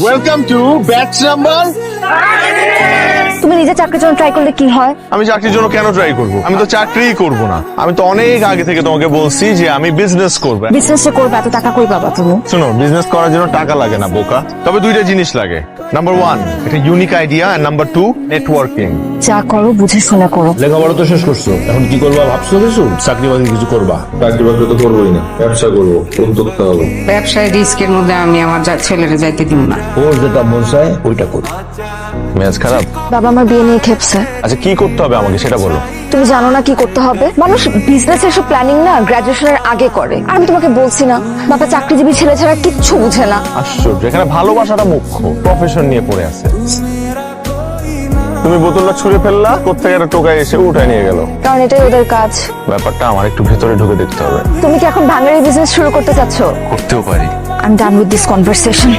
Welcome to batch number. তুমি নিজে চাকরির জন্য ট্রাই করলে কি হয়? আমি চাকরির জন্য কেন ট্রাই করব? আমি তো চাকরিই করব না। আমি তো অনেক আগে থেকে তোমাকে বলছি যে আমি বিজনেস করব। বিজনেস করবে, এত টাকা কই পাবা তুমি? শোনো, বিজনেস করার জন্য টাকা লাগে না বোকা, তবে দুইটা জিনিস লাগে। নাম্বার 1 একটা ইউনিক আইডিয়া, আর নাম্বার 2 নেটওয়ার্কিং। যা করো বুঝে শুনে করো। লেখাপড়া তো শেষ করছো, এখন কি করবা ভাবছো? কিছু চাকরি বাকরি কিছু করবা? চাকরি বাকরি তো করবোই না, ব্যবসা করবো, উদ্যোক্তা হবো। ব্যবসায় রিস্কের মধ্যে আমি আমার ছেলেরে যাইতে দিব না। ওর যেটা মন চায় ওইটা করি। মেজাজ খারাপ? বাবা আমার বিয়ে নিয়ে খেপছে। আচ্ছা কি করতে হবে আমাকে সেটা বলো। তুমি জানো না কি করতে হবে? মানুষ বিজনেস এর সব প্ল্যানিং না গ্রাজুয়েশনের আগে করে। আর আমি তোমাকে বলছি না, বাবা চাকরিজীবী ছেলে ছাড়া কিচ্ছু বুঝে না। আশ্চর্য, এখানে ভালোবাসাটা মুখ্য, প্রফেশন নিয়ে পড়ে আছে। তুমি বোতলটা ছুঁড়ে ফেললা, কোত্থেকে একটা টোকাই এসে উঠায় নিয়ে গেল। কারণ এটাই ওদের কাজ। ব্যাপারটা আমার একটু ভেতরে ঢুকে দেখতে হবে। তুমি কি এখন ভাঙারি বিজনেস শুরু করতে চাচ্ছ? করতেও পারি। I'm done with this conversation.